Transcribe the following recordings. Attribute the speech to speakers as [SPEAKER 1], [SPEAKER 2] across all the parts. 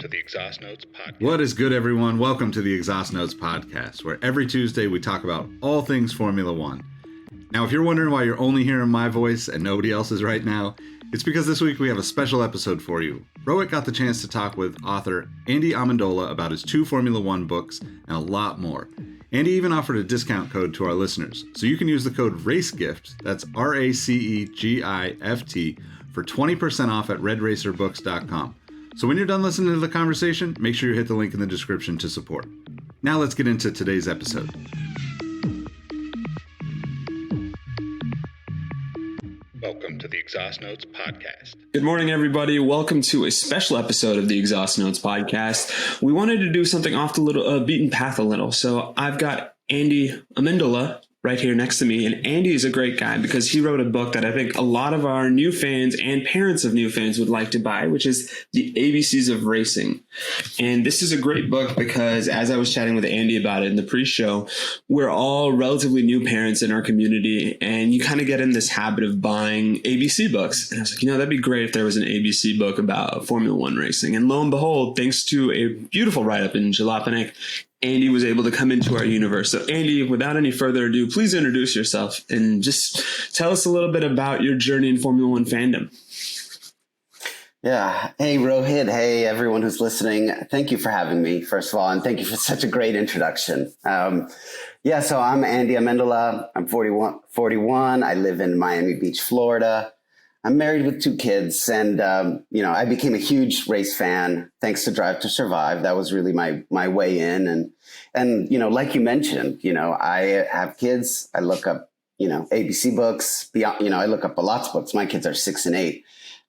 [SPEAKER 1] to the Exhaust Notes podcast.
[SPEAKER 2] What is good, everyone? Welcome to the Exhaust Notes podcast, where every Tuesday we talk about all things Formula One. Now, if you're wondering why you're only hearing my voice and nobody else's right now, it's because this week we have a special episode for you. Rohit got the chance to talk with author Andy Amendola about his 2 Formula One books and a lot more. Andy even offered a discount code to our listeners, so you can use the code RACEGIFT, that's RACEGIFT, for 20% off at redracerbooks.com. So when you're done listening to the conversation, make sure you hit the link in the description to support. Now let's get into today's episode.
[SPEAKER 1] Welcome to the Exhaust Notes podcast.
[SPEAKER 3] Good morning, everybody. Welcome to a special episode of the Exhaust Notes podcast. We wanted to do something off the beaten path a little. So I've got Andy Amendola right here next to me. And Andy is a great guy because he wrote a book that I think a lot of our new fans and parents of new fans would like to buy, which is The ABCs of Racing. And this is a great book because as I was chatting with Andy about it in the pre-show, we're all relatively new parents in our community, and you kind of get in this habit of buying ABC books. And I was like, that'd be great if there was an ABC book about Formula One racing. And lo and behold, thanks to a beautiful write-up in Jalopnik, Andy was able to come into our universe. So Andy, without any further ado, please introduce yourself and just tell us a little bit about your journey in Formula One fandom.
[SPEAKER 4] Yeah. Hey, Rohit. Hey, everyone who's listening. Thank you for having me, first of all, and thank you for such a great introduction. So I'm Andy Amendola. I'm 41. I live in Miami Beach, Florida. I'm married with 2 kids, and, I became a huge race fan thanks to Drive to Survive. That was really my way in. And like you mentioned, I have kids. I look up, ABC books, beyond, I look up lots of books. My kids are 6 and 8.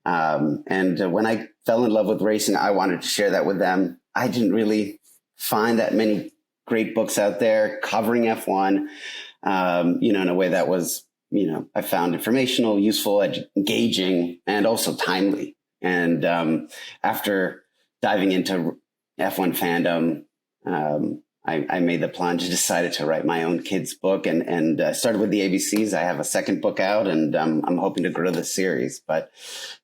[SPEAKER 4] And when I fell in love with racing, I wanted to share that with them. I didn't really find that many great books out there covering F1, in a way that was, I found informational, useful, engaging, and also timely. And after diving into F1 fandom, I made the plunge, decided to write my own kids' book, and started with the ABCs. I have a second book out, and I'm hoping to grow the series. But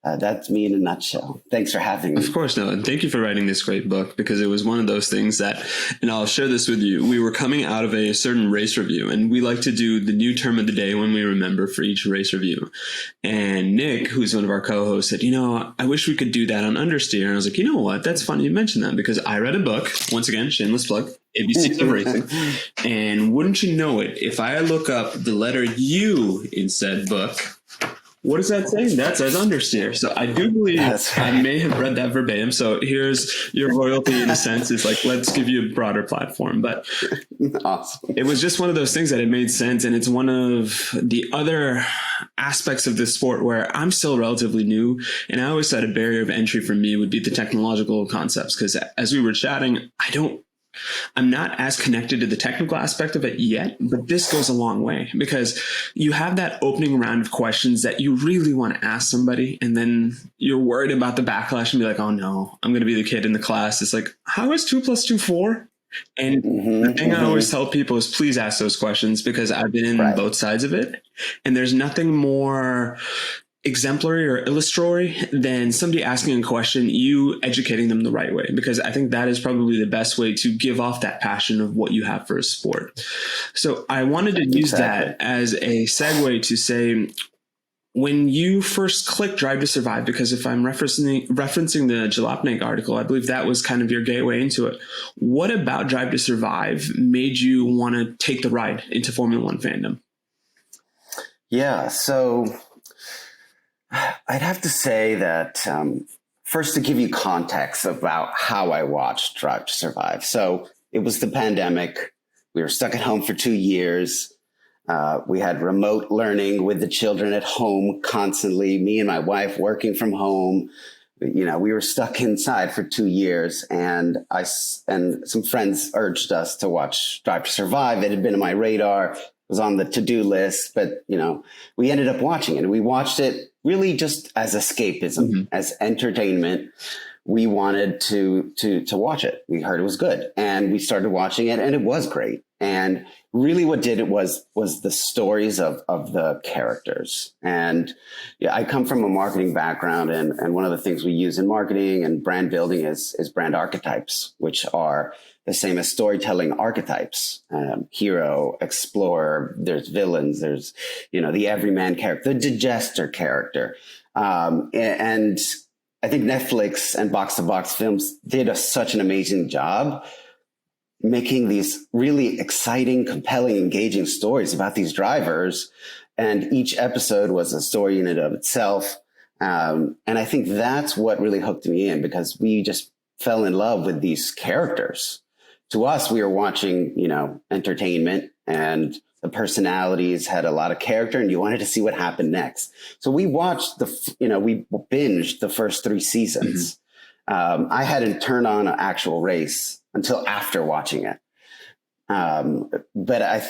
[SPEAKER 4] that's me in a nutshell. Thanks for having me.
[SPEAKER 3] Of course, no. And thank you for writing this great book, because it was one of those things that, and I'll share this with you, we were coming out of a certain race review, and we like to do the new term of the day when we remember for each race review. And Nick, who's one of our co-hosts, said, I wish we could do that on Understeer. And I was like, you know what? That's funny you mentioned that, because I read a book, once again, shameless plug, ABCs of Racing. And wouldn't you know it, if I look up the letter U in said book, what is that saying? That says Understeer. So I do believe I may have read that verbatim. So here's your royalty in a sense. It's like, let's give you a broader platform. But awesome. It was just one of those things that it made sense. And it's one of the other aspects of this sport where I'm still relatively new. And I always said a barrier of entry for me would be the technological concepts. Because as we were chatting, I'm not as connected to the technical aspect of it yet, but this goes a long way because you have that opening round of questions that you really want to ask somebody, and then you're worried about the backlash and be like, oh no, I'm going to be the kid in the class. It's like, how is 2 + 2 4? And the thing I always tell people is please ask those questions, because I've been in both sides of it, and there's nothing more exemplary or illustratory than somebody asking a question, you educating them the right way, because I think that is probably the best way to give off that passion of what you have for a sport. So I wanted to use that as a segue to say, when you first clicked Drive to Survive, because if I'm referencing the Jalopnik article, I believe that was kind of your gateway into it. What about Drive to Survive made you want to take the ride into Formula One fandom?
[SPEAKER 4] Yeah, so I'd have to say that first, to give you context about how I watched Drive to Survive. So it was the pandemic. We were stuck at home for 2 years. We had remote learning with the children at home constantly, me and my wife working from home. We were stuck inside for 2 years, and some friends urged us to watch Drive to Survive. It had been on my radar, was on the to-do list, but we ended up watching it, and we watched it really just as escapism, as entertainment. we wanted to watch it. We heard it was good, and we started watching it, and it was great. And really what did it was the stories of the characters. And yeah, I come from a marketing background, and one of the things we use in marketing and brand building is brand archetypes, which are the same as storytelling archetypes. Hero, explorer, there's villains, there's, the everyman character, the digester character. And I think Netflix and Box to Box Films did such an amazing job making these really exciting, compelling, engaging stories about these drivers. And each episode was a story in and of itself. And I think that's what really hooked me in, because we just fell in love with these characters. To us, we were watching, entertainment, and the personalities had a lot of character, and you wanted to see what happened next. So we watched we binged the first 3 seasons. I hadn't turned on an actual race until after watching it. But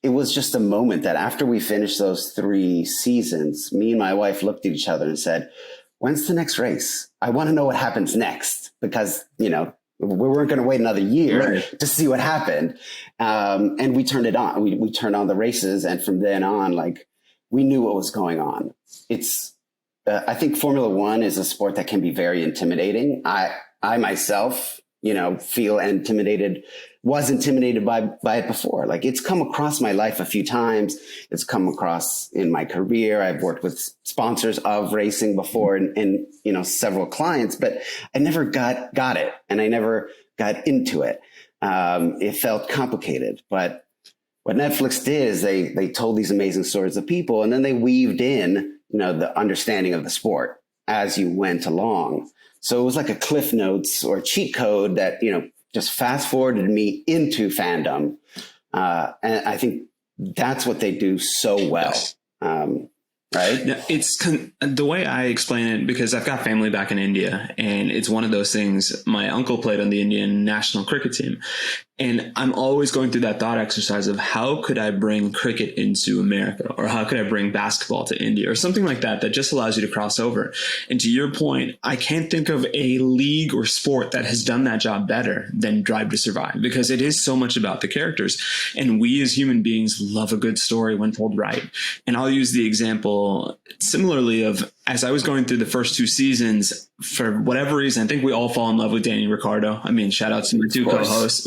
[SPEAKER 4] it was just a moment that after we finished those 3 seasons, me and my wife looked at each other and said, when's the next race? I want to know what happens next, because, we weren't going to wait another year to see what happened. And we turned it on. We turned on the races. And from then on, we knew what was going on. I think Formula One is a sport that can be very intimidating. I myself, was intimidated by it before. It's come across my life a few times. It's come across in my career. I've worked with sponsors of racing before and several clients, but I never got it. And I never got into it. It felt complicated, but what Netflix did is they told these amazing stories of people, and then they weaved in, the understanding of the sport as you went along. So it was like a Cliff Notes or cheat code that, just fast forwarded me into fandom. And I think that's what they do so well.
[SPEAKER 3] Yes.
[SPEAKER 4] Right?
[SPEAKER 3] Yeah, it's the way I explain it, because I've got family back in India, and it's one of those things. My uncle played on the Indian national cricket team, and I'm always going through that thought exercise of how could I bring cricket into America, or how could I bring basketball to India, or something like that just allows you to cross over. And to your point, I can't think of a league or sport that has done that job better than Drive to Survive, because it is so much about the characters. And we as human beings love a good story when told right. And I'll use the example similarly of, as I was going through the first 2 seasons, for whatever reason, I think we all fall in love with Danny Ricciardo. I mean, shout out to my 2 co-hosts,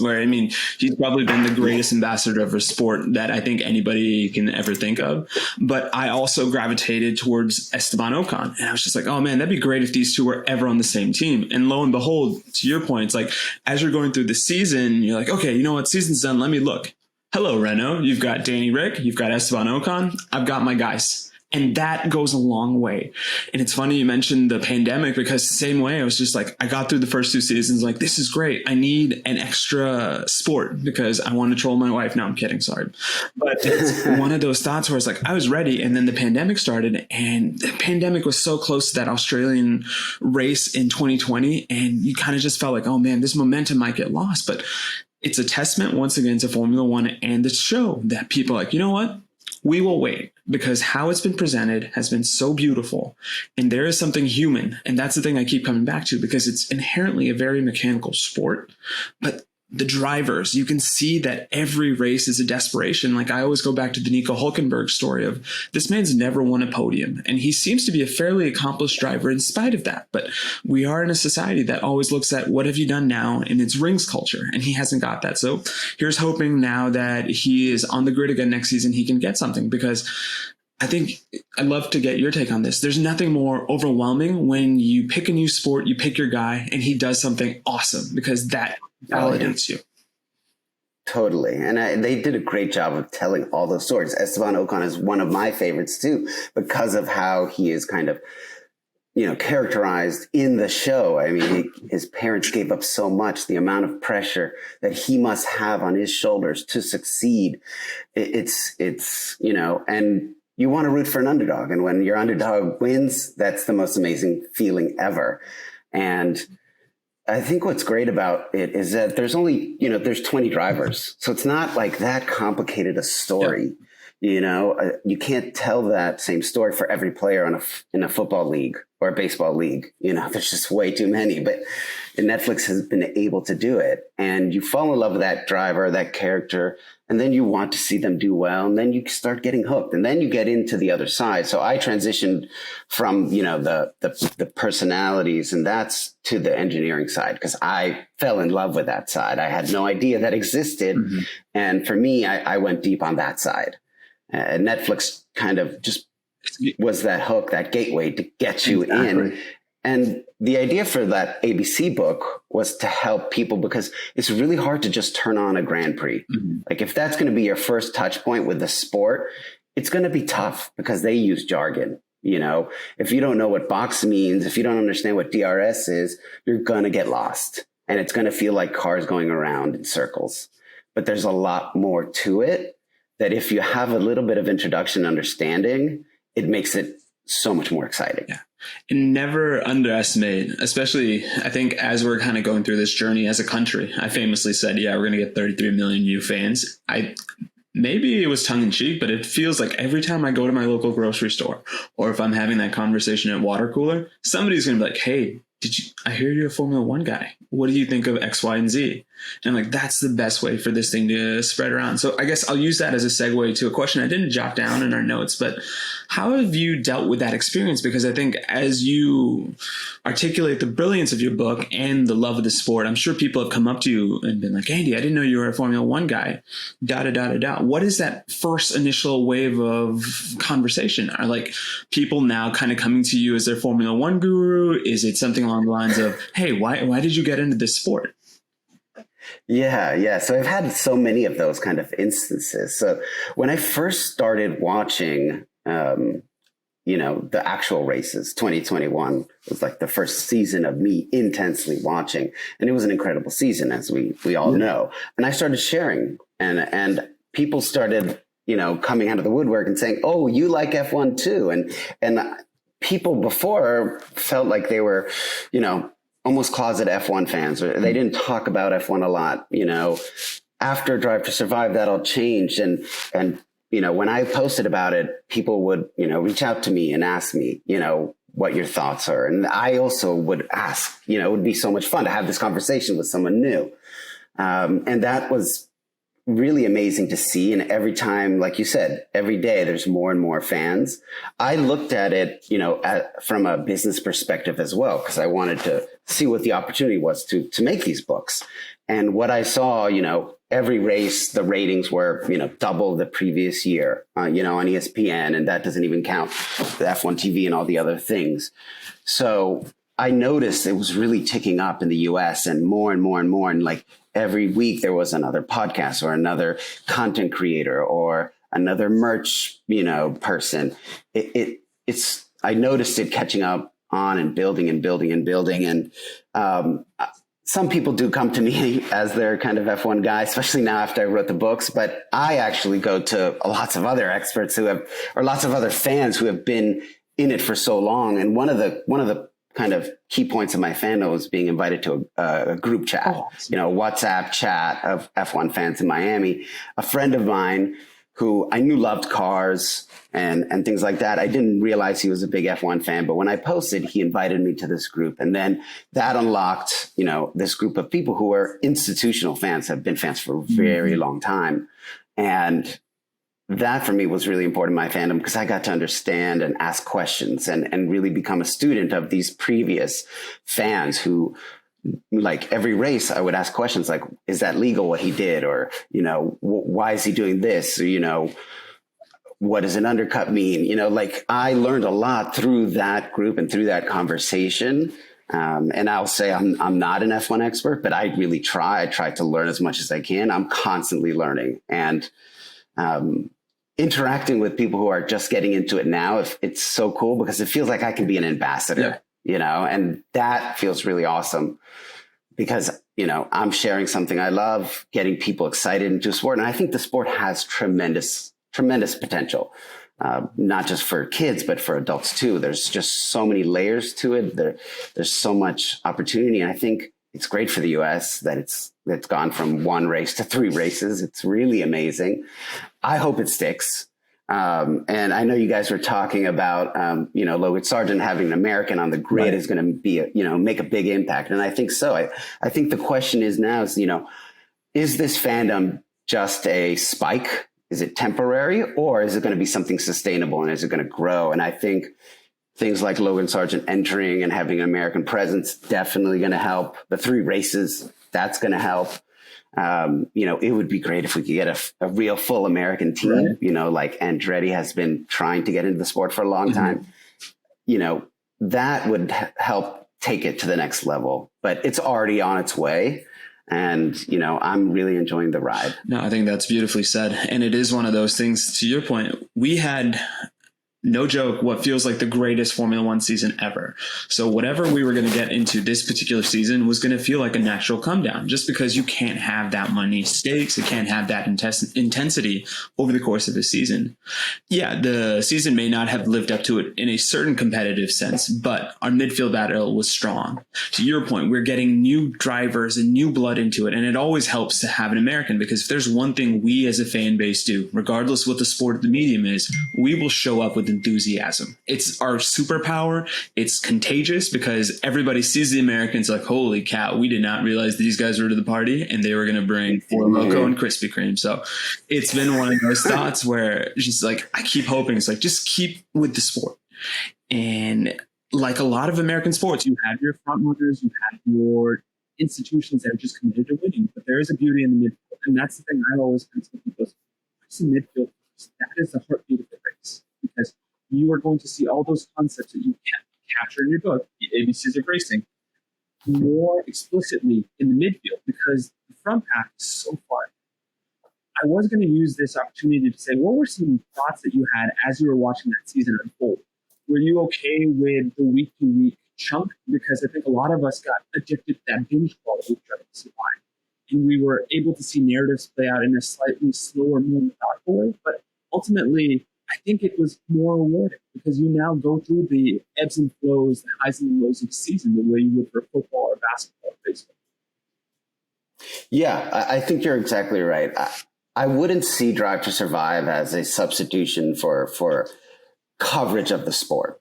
[SPEAKER 3] he's probably been the greatest ambassador of a sport that I think anybody can ever think of. But I also gravitated towards Esteban Ocon. And I was just like, oh man, that'd be great if these two were ever on the same team. And lo and behold, to your point, it's as you're going through the season, you're like, okay, you know what? Season's done. Let me look. Hello, Renault. You've got Danny Rick. You've got Esteban Ocon. I've got my guys. And that goes a long way. And it's funny you mentioned the pandemic, because the same way I was just I got through the first 2 seasons, this is great. I need an extra sport because I want to troll my wife. No, I'm kidding. Sorry. But it's one of those thoughts where it's I was ready. And then the pandemic started, and the pandemic was so close to that Australian race in 2020. And you kind of just felt oh man, this momentum might get lost. But it's a testament once again to Formula One and the show that people you know what? We will wait, because how it's been presented has been so beautiful, and there is something human. And that's the thing I keep coming back to, because it's inherently a very mechanical sport, but the drivers, you can see that every race is a desperation. I always go back to the Nico Hulkenberg story of this man's never won a podium, and he seems to be a fairly accomplished driver in spite of that. But we are in a society that always looks at what have you done now, and it's rings culture, and he hasn't got that. So here's hoping now that he is on the grid again next season, he can get something, because I think I'd love to get your take on this. There's nothing more overwhelming when you pick a new sport, you pick your guy, and he does something awesome, because that validates you.
[SPEAKER 4] Totally. And they did a great job of telling all those stories. Esteban Ocon is one of my favorites too, because of how he is kind of, characterized in the show. I mean, his parents gave up so much, the amount of pressure that he must have on his shoulders to succeed. It's and you want to root for an underdog. And when your underdog wins, that's the most amazing feeling ever. And I think what's great about it is that there's only, there's 20 drivers. So it's not that complicated a story. You can't tell that same story for every player in a football league or a baseball league. There's just way too many, but Netflix has been able to do it. And you fall in love with that driver, that character, and then you want to see them do well. And then you start getting hooked, and then you get into the other side. So I transitioned from, the personalities, and that's to the engineering side, because I fell in love with that side. I had no idea that existed. Mm-hmm. And for me, I went deep on that side. Netflix kind of just was that hook, that gateway to get you in. And the idea for that ABC book was to help people, because it's really hard to just turn on a Grand Prix. Mm-hmm. Like, if that's going to be your first touch point with the sport, it's going to be tough because they use jargon. If you don't know what box means, if you don't understand what DRS is, you're going to get lost, and it's going to feel like cars going around in circles. But there's a lot more to it, that if you have a little bit of introduction understanding, it makes it so much more exciting.
[SPEAKER 3] Yeah. And never underestimate, especially I think as we're kind of going through this journey as a country. I famously said, we're going to get 33 million new fans. Maybe it was tongue in cheek, but it feels like every time I go to my local grocery store, or if I'm having that conversation at water cooler, somebody's going to be like, hey, I hear you're a Formula One guy. What do you think of X, Y, and Z? And I'm like, that's the best way for this thing to spread around. So I guess I'll use that as a segue to a question I didn't jot down in our notes, but how have you dealt with that experience? Because I think as you articulate the brilliance of your book and the love of the sport, I'm sure people have come up to you and been like, Andy, I didn't know you were a Formula One guy. What is that first initial wave of conversation? Are like people now kind of coming to you as their Formula One guru? Is it something along the lines of, hey, why did you get into this sport?
[SPEAKER 4] Yeah. So I've had so many of those kind of instances. So when I first started watching, the actual races, 2021 was like the first season of me intensely watching. And it was an incredible season, as we all know. And I started sharing, and people started, coming out of the woodwork and saying, oh, you like F1 too. And people before felt like they were, almost closet F1 fans. They didn't talk about F1 a lot. After Drive to Survive, that all changed. And when I posted about it, people would, reach out to me and ask me, what your thoughts are. And I also would ask, it would be so much fun to have this conversation with someone new. And that was really amazing to see. And every time, like you said, every day there's more and more fans. I looked at it, from a business perspective as well, because I wanted to see what the opportunity was to make these books. And what I saw, every race, the ratings were, double the previous year, on ESPN. And that doesn't even count the F1 TV and all the other things. So I noticed it was really ticking up in the US, and more and more and more. And like every week there was another podcast or another content creator or another merch, person. I noticed it catching up on and building and building and building. And, some people do come to me as their kind of F1 guy, especially now after I wrote the books. But I actually go to lots of other experts or lots of other fans who have been in it for so long. And one of the kind of key points of my fandom was being invited to a group chat, WhatsApp chat of F1 fans in Miami. A friend of mine who I knew loved cars and things like that. I didn't realize he was a big F1 fan, but when I posted, he invited me to this group. And then that unlocked, this group of people who are institutional fans, have been fans for a very long time. And that for me was really important in my fandom, because I got to understand and ask questions and really become a student of these previous fans who, like every race, I would ask questions like, is that legal what he did? Or, why is he doing this? Or, what does an undercut mean? Like I learned a lot through that group and through that conversation. And I'll say I'm not an F1 expert, but I really try. I try to learn as much as I can. I'm constantly learning and interacting with people who are just getting into it now. It's so cool because it feels like I can be an ambassador. Yeah. And that feels really awesome because, I'm sharing something I love, getting people excited into sport. And I think the sport has tremendous potential, not just for kids, but for adults too. There's just so many layers to it. There's so much opportunity. And I think it's great for the US that it's gone from one race to 3 races. It's really amazing. I hope it sticks. And I know you guys were talking about, Logan Sargent having an American on the grid is going to be, make a big impact. And I think so. I think the question is now is this fandom just a spike? Is it temporary, or is it going to be something sustainable, and is it going to grow? And I think things like Logan Sargent entering and having an American presence definitely going to help. The 3 races, that's going to help. It would be great if we could get a real full American team, like Andretti has been trying to get into the sport for a long time. That would help take it to the next level, but it's already on its way. And, I'm really enjoying the ride.
[SPEAKER 3] No, I think that's beautifully said. And it is one of those things, to your point, we had, no joke, what feels like the greatest Formula One season ever. So whatever we were going to get into this particular season was going to feel like a natural come down, just because you can't have that many stakes. It can't have that intensity over the course of a season. Yeah, the season may not have lived up to it in a certain competitive sense, but our midfield battle was strong. To your point, we're getting new drivers and new blood into it. And it always helps to have an American, because if there's one thing we as a fan base do, regardless what the sport or the medium is, we will show up with enthusiasm. It's our superpower. It's contagious, because everybody sees the Americans like, holy cow, we did not realize these guys were to the party and they were going to bring Four Loko and Krispy Kreme. So it's been one of those thoughts where just like, I keep hoping it's like, just keep with the sport. And like a lot of American sports, you have your front runners, you have your institutions that are just committed to winning, but there is a beauty in the midfield. And that's the thing I always tell people is, it's the midfield. That is the heartbeat of the race, because you are going to see all those concepts that you can't capture in your book, the ABCs of racing, more explicitly in the midfield, because the front pack is so far. I was going to use this opportunity to say, what were some thoughts that you had as you were watching that season unfold? Were you okay with the week-to-week chunk? Because I think a lot of us got addicted to that binge quality of Drive to Survive. And we were able to see narratives play out in a slightly slower, more methodical way. But ultimately, I think it was more rewarding, because you now go through the ebbs and flows, the highs and lows of the season, the way you would for football or basketball or baseball.
[SPEAKER 4] Yeah, I think you're exactly right. I wouldn't see Drive to Survive as a substitution for coverage of the sport.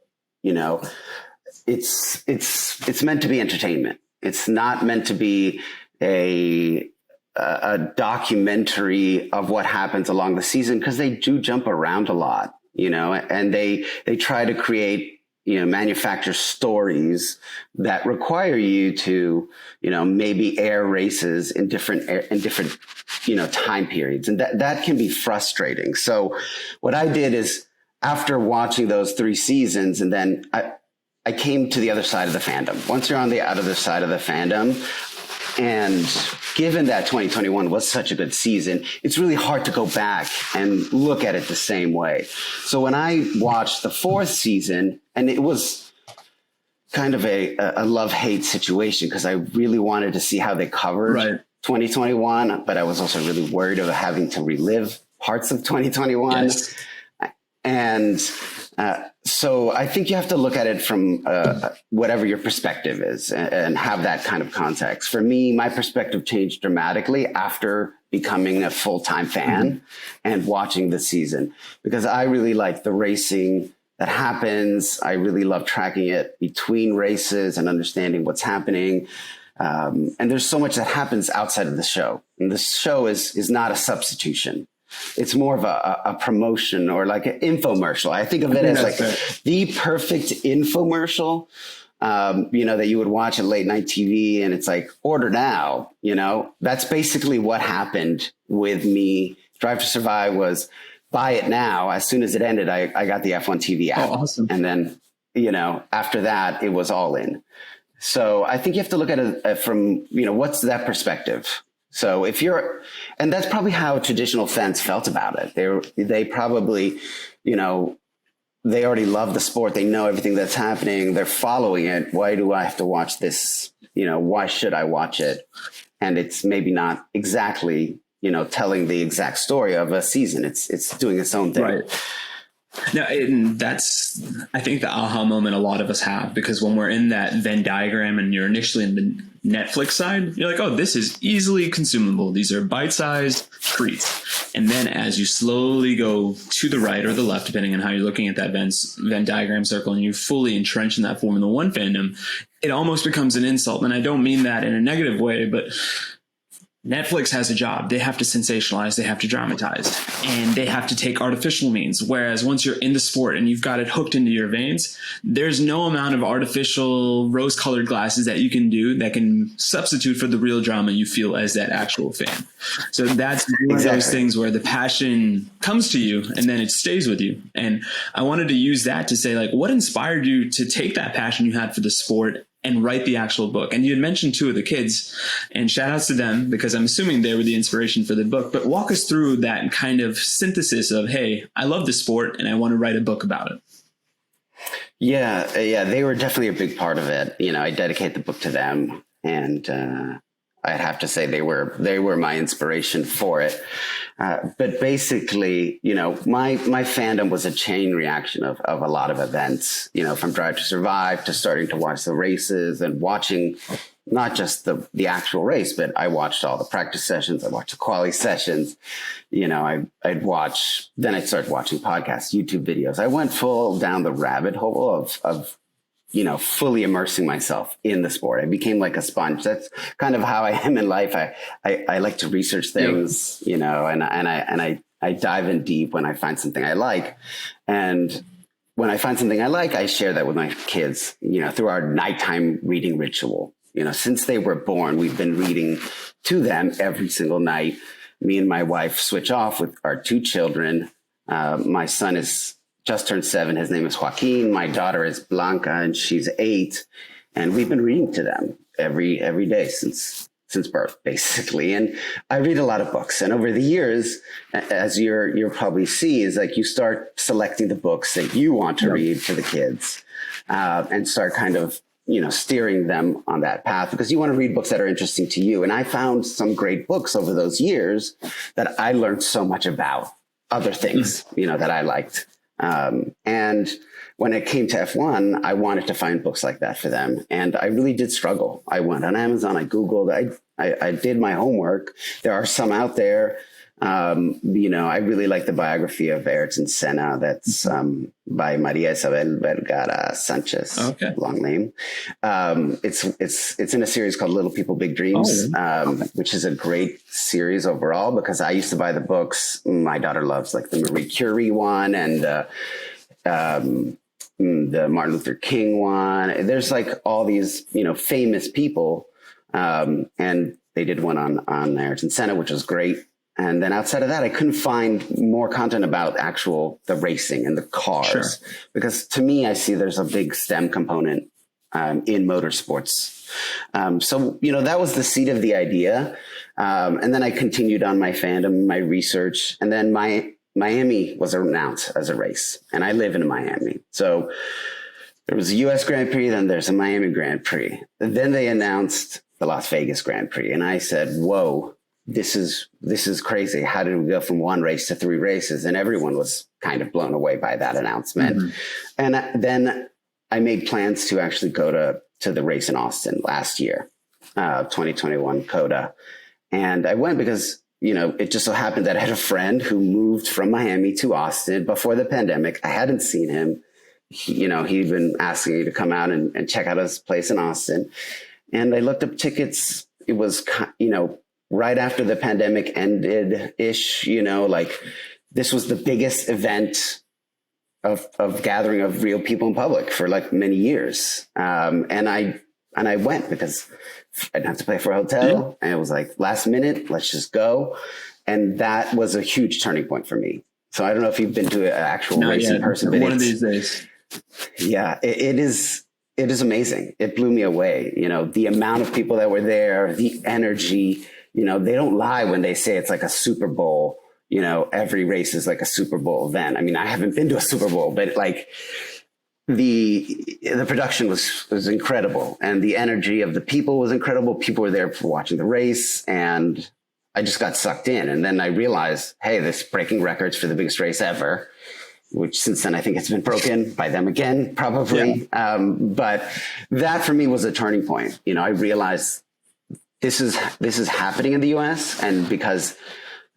[SPEAKER 4] It's meant to be entertainment. It's not meant to be a documentary of what happens along the season, because they do jump around a lot, and they try to create, manufacture stories that require you to, maybe air races in different, time periods. And that can be frustrating. So what I did is, after watching those 3 seasons, and then I came to the other side of the fandom. Once you're on the other side of the fandom, and given that 2021 was such a good season, it's really hard to go back and look at it the same way. So when I watched the 4th season, and it was kind of a love-hate situation, because I really wanted to see how they covered 2021, but I was also really worried about having to relive parts of 2021.
[SPEAKER 3] Yes.
[SPEAKER 4] And so I think you have to look at it from whatever your perspective is, and have that kind of context. For me, my perspective changed dramatically after becoming a full-time fan and watching the season, because I really like the racing that happens. I really love tracking it between races and understanding what's happening. And there's so much that happens outside of the show. And the show is not a substitution. It's more of a promotion, or like an infomercial. I think of it as like the perfect infomercial, that you would watch at late night TV, and it's like, order now, that's basically what happened with me. Drive to Survive was buy it now. As soon as it ended, I got the F1 TV app.
[SPEAKER 3] Oh, awesome.
[SPEAKER 4] And then, after that, it was all in. So I think you have to look at it from, what's that perspective? So and that's probably how traditional fans felt about it. They probably, they already love the sport. They know everything that's happening. They're following it. Why do I have to watch this? Why should I watch it? And it's maybe not exactly, telling the exact story of a season. It's doing its own thing.
[SPEAKER 3] Right. No, and that's, I think, the aha moment a lot of us have, because when we're in that Venn diagram and you're initially in the Netflix side, you're like, oh, this is easily consumable. These are bite-sized treats. And then as you slowly go to the right or the left, depending on how you're looking at that Venn diagram circle, and you fully entrench in that Formula One fandom, it almost becomes an insult. And I don't mean that in a negative way, but Netflix has a job. They have to sensationalize, they have to dramatize, and they have to take artificial means. Whereas once you're in the sport and you've got it hooked into your veins, there's no amount of artificial rose-colored glasses that you can do that can substitute for the real drama you feel as that actual fan. So that's one of those things where the passion comes to you and then it stays with you. And I wanted to use that to say, like, what inspired you to take that passion you had for the sport and write the actual book? And you had mentioned two of the kids, and shout outs to them, because I'm assuming they were the inspiration for the book. But walk us through that kind of synthesis of, hey, I love the sport and I want to write a book about it.
[SPEAKER 4] Yeah, they were definitely a big part of it. You know, I dedicate the book to them, and I'd have to say they were my inspiration for it. But basically, you know, my fandom was a chain reaction of a lot of events, you know, from Drive to Survive to starting to watch the races and watching not just the actual race, but I watched all the practice sessions. I watched the quali sessions. You know, then I started watching podcasts, YouTube videos. I went full down the rabbit hole of you know, fully immersing myself in the sport. I became like a sponge. That's kind of how I am in life. I like to research things, you know, and I dive in deep when I find something I like. And when I find something I like, I share that with my kids, you know, through our nighttime reading ritual. You know, since they were born, we've been reading to them every single night. Me and my wife switch off with our two children. My son is just turned 7. His name is Joaquin. My daughter is Blanca, and she's 8. And we've been reading to them every day since birth, basically. And I read a lot of books. And over the years, as you'll probably see, is like you start selecting the books that you want to read to the kids, and start kind of, you know, steering them on that path, because you want to read books that are interesting to you. And I found some great books over those years that I learned so much about other things, you know, that I liked. And when it came to F1, I wanted to find books like that for them. And I really did struggle. I went on Amazon, I Googled, I did my homework. There are some out there. You know, I really like the biography of Ayrton Senna. That's by Maria Isabel Vergara Sanchez. Okay. Long name. It's in a series called Little People, Big Dreams, which is a great series overall, because I used to buy the books. My daughter loves like the Marie Curie one and the Martin Luther King one. There's like all these, you know, famous people, and they did one on Ayrton Senna, which was great. And then outside of that, I couldn't find more content about the racing and the cars, because to me, I see there's a big STEM component in motorsports. So, you know, that was the seed of the idea. And then I continued on my fandom, my research, and then Miami was announced as a race, and I live in Miami. So there was a US Grand Prix, then there's a Miami Grand Prix. And then they announced the Las Vegas Grand Prix. And I said, whoa, this is crazy. How did we go from one race to 3 races? And everyone was kind of blown away by that announcement. Mm-hmm. And then I made plans to actually go to the race in Austin last year, 2021 COTA. And I went because, you know, it just so happened that I had a friend who moved from Miami to Austin before the pandemic. I hadn't seen him. He'd been asking me to come out and check out his place in Austin. And I looked up tickets. It was, you know, right after the pandemic ended-ish, you know, like this was the biggest event of gathering of real people in public for like many years. And I went because I didn't have to pay for a hotel. And it was like last minute, let's just go. And that was a huge turning point for me. So I don't know if you've been to an actual race in person. But
[SPEAKER 3] one of these days.
[SPEAKER 4] Yeah, it is amazing. It blew me away. You know, the amount of people that were there, the energy. You know, they don't lie when they say it's like a Super Bowl. You know, every race is like a Super Bowl event. I mean, I haven't been to a Super Bowl, but like the production was incredible, and the energy of the people was incredible. People were there for watching the race, and I just got sucked in. And then I realized, hey, this breaking records for the biggest race ever. which since then I think it's been broken by them again, probably. Yeah. But that for me was a turning point. I realized this is happening in the US. And because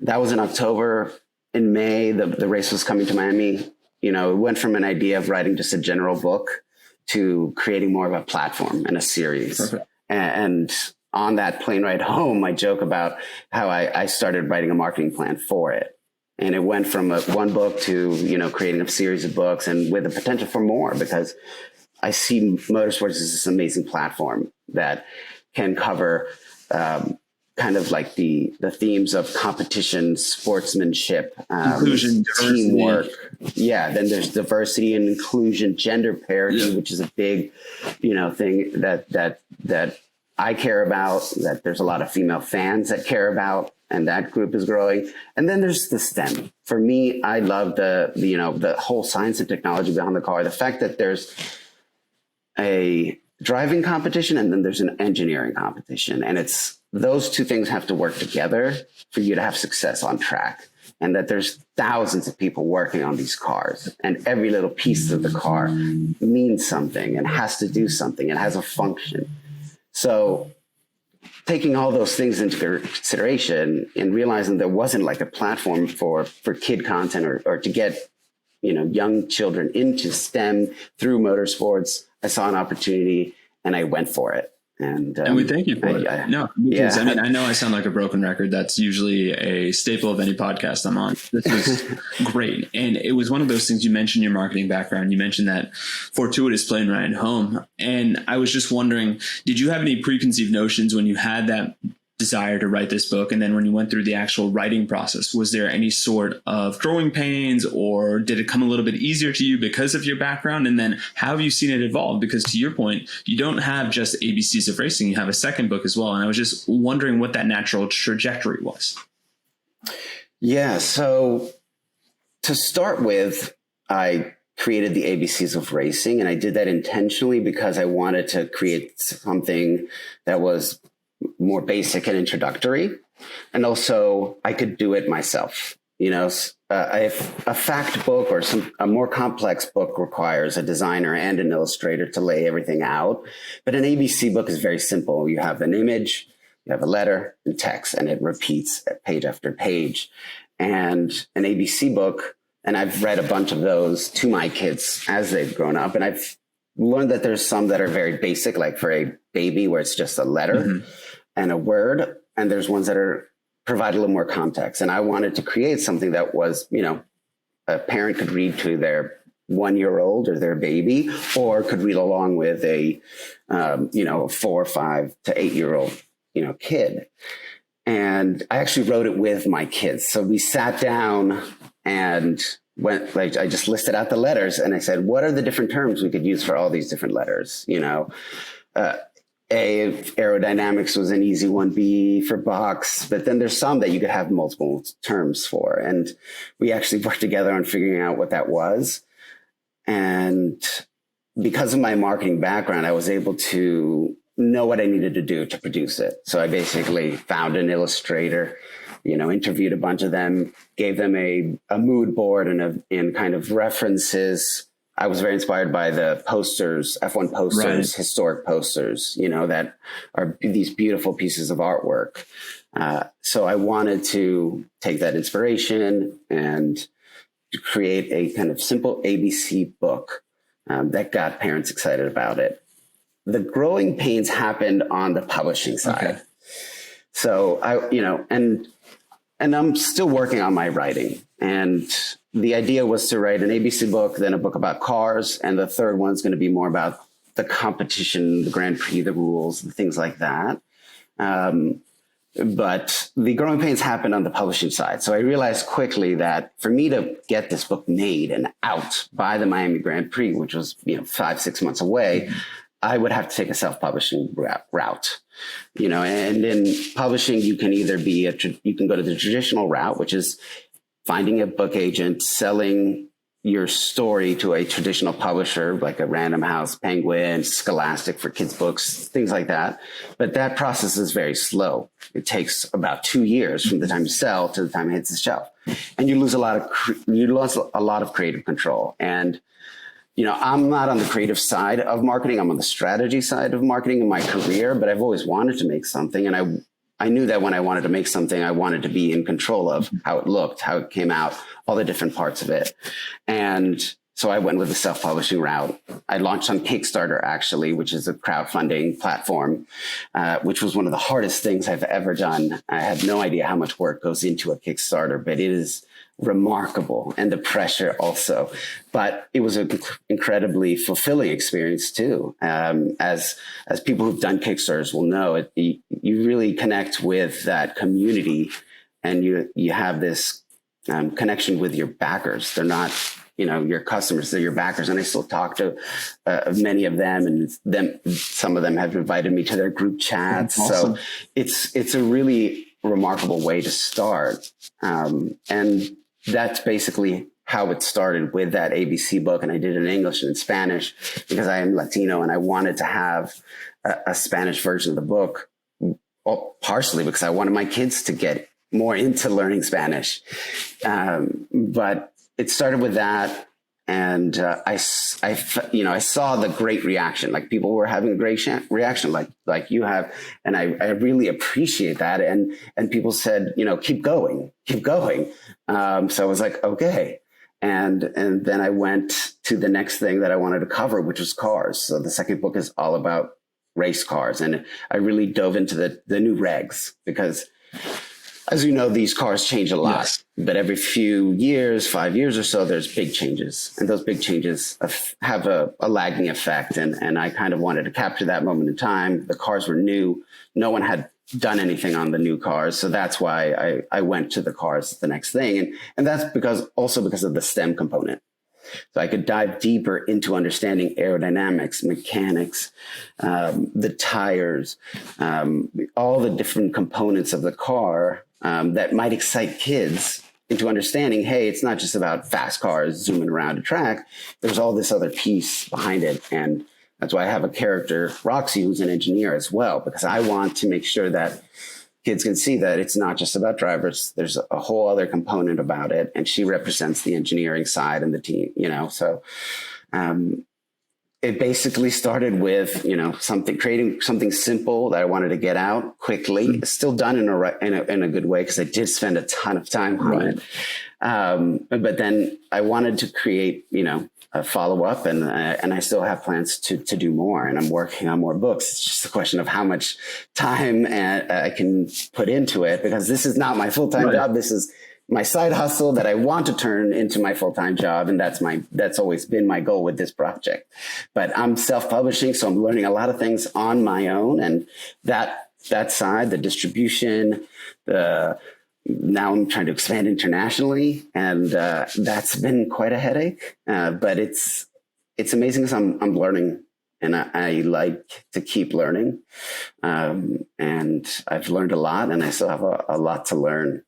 [SPEAKER 4] that was in October, in May, the race was coming to Miami. It went from an idea of writing just a general book to creating more of a platform and a series. Perfect. And on that plane ride home, I joke about how I started writing a marketing plan for it. And it went from one book to, creating a series of books, and with the potential for more, because I see motorsports as this amazing platform that can cover kind of like the themes of competition, sportsmanship,
[SPEAKER 3] inclusion,
[SPEAKER 4] teamwork. Yeah. Then there's diversity and inclusion, gender parity, which is a big, thing that I care about, that there's a lot of female fans that care about, and that group is growing. And then there's the STEM. For me, I love the whole science and technology behind the car. The fact that there's a driving competition and then there's an engineering competition. And those two things have to work together for you to have success on track. And that there's thousands of people working on these cars, and every little piece of the car means something and has to do something and has a function. So taking all those things into consideration and realizing there wasn't like a platform for kid content or to get, young children into STEM through motorsports, I saw an opportunity and I went for it. And
[SPEAKER 3] we thank you for it. Because I know I sound like a broken record. That's usually a staple of any podcast I'm on. This was great. And it was one of those things. You mentioned your marketing background. You mentioned that fortuitous plane ride home. And I was just wondering, did you have any preconceived notions when you had that desire to write this book? And then when you went through the actual writing process, was there any sort of growing pains, or did it come a little bit easier to you because of your background? And then how have you seen it evolve? Because to your point, you don't have just ABCs of Racing, you have a second book as well. And I was just wondering what that natural trajectory was.
[SPEAKER 4] Yeah. So to start with, I created the ABCs of Racing, and I did that intentionally because I wanted to create something that was more basic and introductory. And also I could do it myself. If a fact book or a more complex book requires a designer and an illustrator to lay everything out. But an ABC book is very simple. You have an image, you have a letter and text, and it repeats page after page. And an ABC book, and I've read a bunch of those to my kids as they've grown up. And I've learned that there's some that are very basic, like for a baby where it's just a letter and a word. And there's ones that provide a little more context. And I wanted to create something that was, a parent could read to their 1-year-old or their baby, or could read along with a 4, 5 to 8-year-old, kid. And I actually wrote it with my kids. So we sat down and I just listed out the letters, and I said, what are the different terms we could use for all these different letters? A, aerodynamics was an easy one. B, for box. But then there's some that you could have multiple terms for. And we actually worked together on figuring out what that was. And because of my marketing background, I was able to know what I needed to do to produce it. So I basically found an illustrator, interviewed a bunch of them, gave them a mood board and kind of references. I was very inspired by the posters, F1 posters, historic posters, that are these beautiful pieces of artwork. So I wanted to take that inspiration and to create a kind of simple ABC book that got parents excited about it. The growing pains happened on the publishing side. Okay. So and I'm still working on my writing. And the idea was to write an ABC book, then a book about cars. And the third one's going to be more about the competition, the Grand Prix, the rules, and things like that. But the growing pains happened on the publishing side. So I realized quickly that for me to get this book made and out by the Miami Grand Prix, which was 5-6 months away, I would have to take a self-publishing route. And in publishing, you can either you can go to the traditional route, which is finding a book agent, selling your story to a traditional publisher like a Random House, Penguin, Scholastic for kids' books, things like that. But that process is very slow. It takes about 2 years from the time you sell to the time it hits the shelf, and you lose a lot of creative control. And I'm not on the creative side of marketing. I'm on the strategy side of marketing in my career, but I've always wanted to make something, and I knew that when I wanted to make something, I wanted to be in control of how it looked, how it came out, all the different parts of it. And so I went with the self-publishing route. I launched on Kickstarter, actually, which is a crowdfunding platform, which was one of the hardest things I've ever done. I had no idea how much work goes into a Kickstarter, but it is remarkable, and the pressure also. But it was an incredibly fulfilling experience too. As people who've done Kickstarters will know, you really connect with that community, and you have this connection with your backers. They're not your customers, they're your backers. And I still talk to many of them, and some of them have invited me to their group chats. Awesome. So it's a really remarkable way to start. And that's basically how it started with that ABC book. And I did it in English and in Spanish because I am Latino, and I wanted to have a Spanish version of the book, partially because I wanted my kids to get more into learning Spanish. But it started with that. And I saw the great reaction, like people were having a great reaction, like you have, and I really appreciate that. And people said, keep going. So I was like, okay, and then I went to the next thing that I wanted to cover, which was cars. So the second book is all about race cars, and I really dove into the new regs because, as you know, these cars change a lot. Yes. But every few years, 5 years or so, there's big changes. And those big changes have a lagging effect. And I kind of wanted to capture that moment in time. The cars were new. No one had done anything on the new cars. So that's why I went to the cars, the next thing. And that's because of the STEM component. So I could dive deeper into understanding aerodynamics, mechanics, the tires, all the different components of the car that might excite kids into understanding, hey, it's not just about fast cars zooming around a track. There's all this other piece behind it. And that's why I have a character, Roxy, who's an engineer as well, because I want to make sure that kids can see that it's not just about drivers. There's a whole other component about it. And she represents the engineering side and the team, So it basically started with, creating something simple that I wanted to get out quickly. It's still done in a good way because I did spend a ton of time on it. But then I wanted to create, a follow-up, and I still have plans to do more, and I'm working on more books. It's just a question of how much time I can put into it, because this is not my full-time job. This is my side hustle that I want to turn into my full-time job. And that's always been my goal with this project. But I'm self-publishing, so I'm learning a lot of things on my own, and that side, the distribution, now I'm trying to expand internationally, and that's been quite a headache. But it's amazing because I'm learning, and I like to keep learning. And I've learned a lot, and I still have a lot to learn.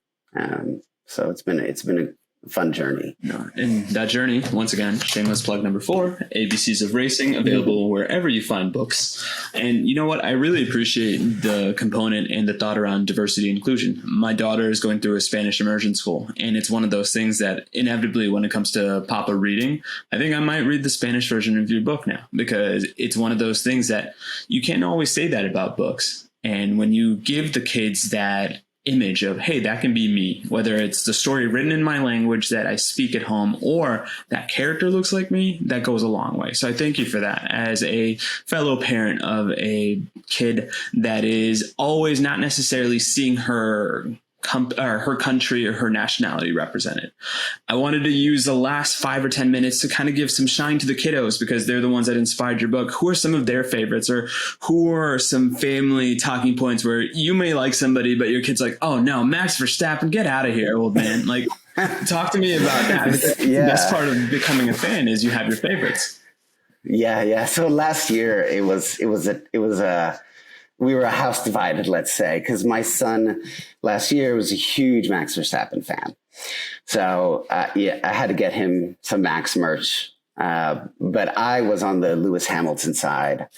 [SPEAKER 4] So it's been a fun journey.
[SPEAKER 3] And that journey, once again, shameless plug number 4, ABCs of Racing, available wherever you find books. And you know what? I really appreciate the component and the thought around diversity and inclusion. My daughter is going through a Spanish immersion school, and it's one of those things that inevitably, when it comes to Papa reading, I think I might read the Spanish version of your book now, because it's one of those things that you can't always say that about books. And when you give the kids that image of, hey, that can be me, whether it's the story written in my language that I speak at home, or that character looks like me, that goes a long way. So I thank you for that as a fellow parent of a kid that is always not necessarily seeing her country or her nationality represented. I wanted to use the last 5 or 10 minutes to kind of give some shine to the kiddos, because they're the ones that inspired your book. Who are some of their favorites, or who are some family talking points where you may like somebody, but your kid's like, oh no, Max Verstappen, get out of here, old man. Like, talk to me about that. The best part of becoming a fan is you have your favorites.
[SPEAKER 4] Yeah. So last year we were a house divided, let's say, because my son last year was a huge Max Verstappen fan. So yeah, I had to get him some Max merch. But I was on the Lewis Hamilton side,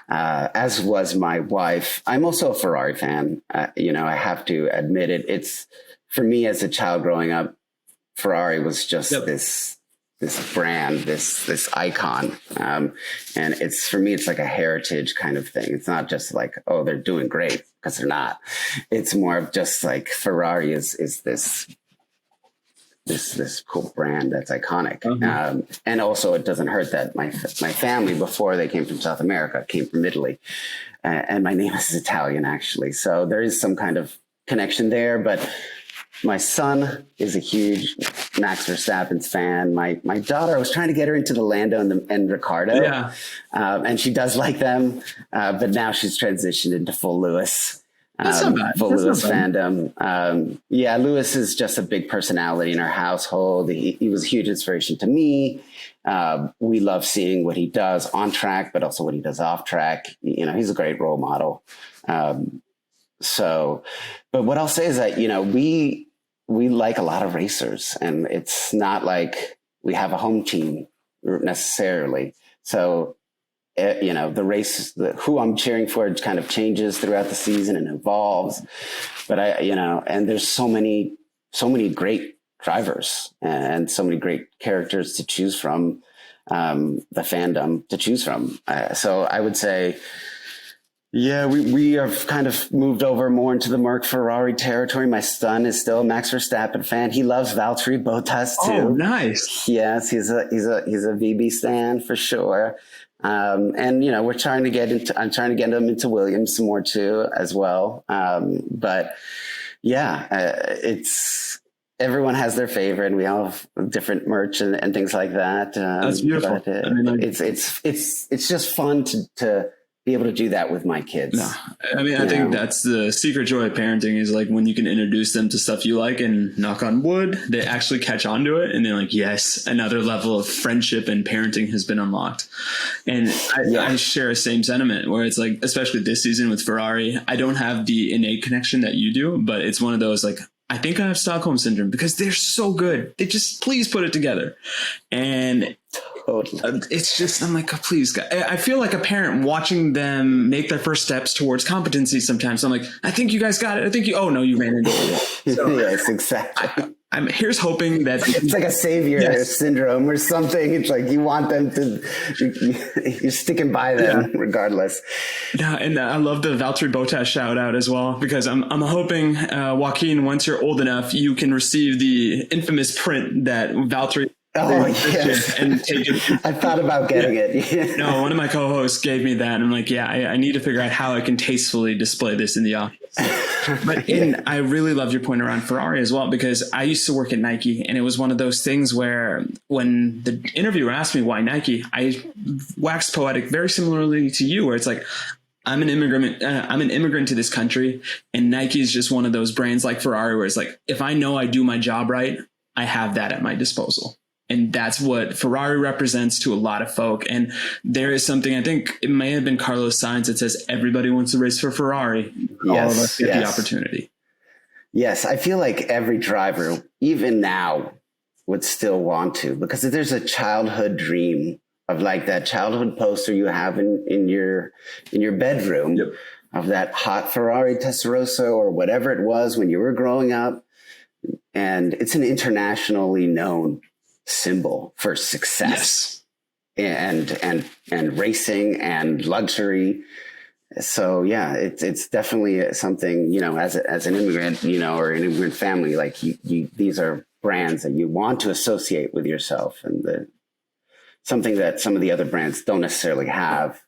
[SPEAKER 4] as was my wife. I'm also a Ferrari fan. I have to admit it. It's for me as a child growing up, Ferrari was just this brand, this icon. And it's, for me, it's like a heritage kind of thing. It's not just like, oh, they're doing great, because they're not. It's more of just like Ferrari is this cool brand that's iconic. And also it doesn't hurt that my family, before they came from South America, came from Italy. And my name is Italian, actually. So there is some kind of connection there, but my son is a huge Max Verstappen's fan. My daughter, I was trying to get her into the Lando and Ricciardo, and she does like them, but now she's transitioned into full Lewis. Full Lewis fandom. Lewis is just a big personality in our household. He was a huge inspiration to me. We love seeing what he does on track, but also what he does off track. He's a great role model. But what I'll say is that, we like a lot of racers, and it's not like we have a home team necessarily. So, the race, who I'm cheering for kind of changes throughout the season and evolves. But and there's so many great drivers and so many great characters to choose from, the fandom to choose from. So I would say, we have kind of moved over more into the Mark Ferrari territory. My son is still a Max Verstappen fan. He loves Valtteri Bottas too.
[SPEAKER 3] Oh, nice.
[SPEAKER 4] Yes, he's a VB stan for sure. And I'm trying to get him into Williams some more too, as well. It's, everyone has their favorite, and we all have different merch and things like that.
[SPEAKER 3] That's beautiful.
[SPEAKER 4] But, it's just fun to be able to do that with my kids.
[SPEAKER 3] No, I think that's the secret joy of parenting, is like when you can introduce them to stuff you like, and knock on wood, they actually catch on to it. And they're like, yes, another level of friendship and parenting has been unlocked. And I share a same sentiment, where it's like, especially this season with Ferrari, I don't have the innate connection that you do, but it's one of those, like, I think I have Stockholm syndrome, because they're so good. They just, please put it together. And it's just, I'm like, oh, please, God. I feel like a parent watching them make their first steps towards competency sometimes. I'm like, I think you guys got it. I think oh no, you ran into it. So
[SPEAKER 4] yes, exactly.
[SPEAKER 3] I'm here's hoping that
[SPEAKER 4] it's like a savior syndrome or something. It's like you want them to, you're sticking by them regardless.
[SPEAKER 3] Yeah, and I love the Valtteri Bottas shout out as well, because I'm hoping, Joaquin, once you're old enough, you can receive the infamous print that Valtteri.
[SPEAKER 4] Oh, yes.
[SPEAKER 3] And take it.
[SPEAKER 4] I thought about getting it.
[SPEAKER 3] No, one of my co-hosts gave me that, and I'm like, I need to figure out how I can tastefully display this in the office. But I really love your point around Ferrari as well, because I used to work at Nike, and it was one of those things where when the interviewer asked me why Nike, I waxed poetic very similarly to you, where it's like, I'm an immigrant to this country, and Nike is just one of those brands like Ferrari, where it's like, if I know I do my job right, I have that at my disposal. And that's what Ferrari represents to a lot of folk. And there is something, I think it may have been Carlos Sainz, that says everybody wants to race for Ferrari. All of us get the opportunity.
[SPEAKER 4] Yes, I feel like every driver, even now, would still want to, because there's a childhood dream of like that childhood poster you have in your bedroom of that hot Ferrari Testarossa or whatever it was when you were growing up. And it's an internationally known symbol for success and racing and luxury. So it's definitely something, as an immigrant, or an immigrant family, like these are brands that you want to associate with yourself, and something that some of the other brands don't necessarily have,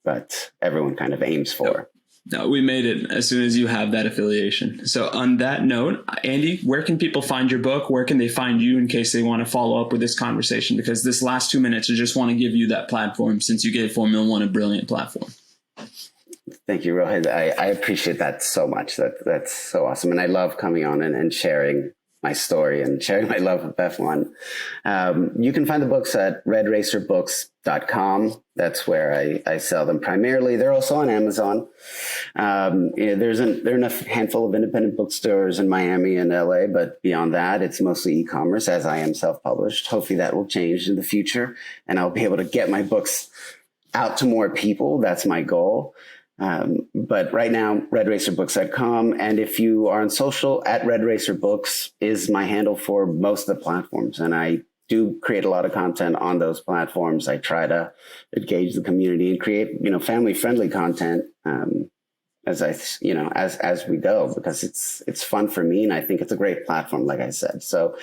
[SPEAKER 4] but everyone kind of aims for.
[SPEAKER 3] No, we made it as soon as you have that affiliation. So on that note, Andy, where can people find your book? Where can they find you in case they want to follow up with this conversation? Because this last 2 minutes, I just want to give you that platform, since you gave Formula One a brilliant platform.
[SPEAKER 4] Thank you, Rohit. I appreciate that so much. That's so awesome. And I love coming on and sharing my story and sharing my love of F1. You can find the books at redracerbooks.com. That's where I sell them primarily. They're also on Amazon. There are a handful of independent bookstores in Miami and LA, but beyond that, it's mostly e-commerce, as I am self-published. Hopefully that will change in the future, and I'll be able to get my books out to more people. That's my goal. But right now, redracerbooks.com. And if you are on social, at redracerbooks is my handle for most of the platforms. And I do create a lot of content on those platforms. I try to engage the community and create, family friendly content, as we go, because it's fun for me. And I think it's a great platform, like I said. So,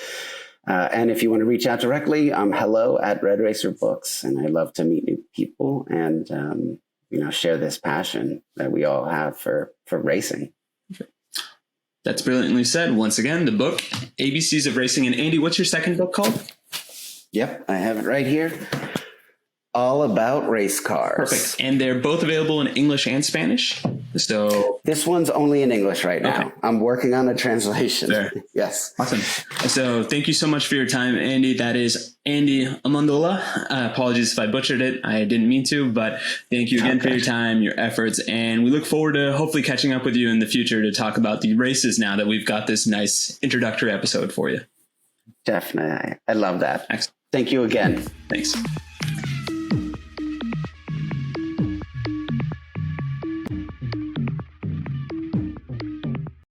[SPEAKER 4] and if you want to reach out directly, I'm hello at redracerbooks. And I love to meet new people and, share this passion that we all have for racing.
[SPEAKER 3] That's brilliantly said. Once again, the book, ABCs of Racing. And Andy, what's your second book called?
[SPEAKER 4] Yep, I have it right here. All About Race Cars.
[SPEAKER 3] Perfect. And they're both available in English and Spanish. So
[SPEAKER 4] this one's only in English right now.
[SPEAKER 3] Okay.
[SPEAKER 4] I'm working on a translation.
[SPEAKER 3] There.
[SPEAKER 4] Yes.
[SPEAKER 3] Awesome. So thank you so much for your time, Andy. That is Andy Amendola. Apologies if I butchered it. I didn't mean to, but thank you again for your time, your efforts. And we look forward to hopefully catching up with you in the future to talk about the races now that we've got this nice introductory episode for you.
[SPEAKER 4] Definitely. I love that.
[SPEAKER 3] Excellent.
[SPEAKER 4] Thank you again.
[SPEAKER 3] Thanks.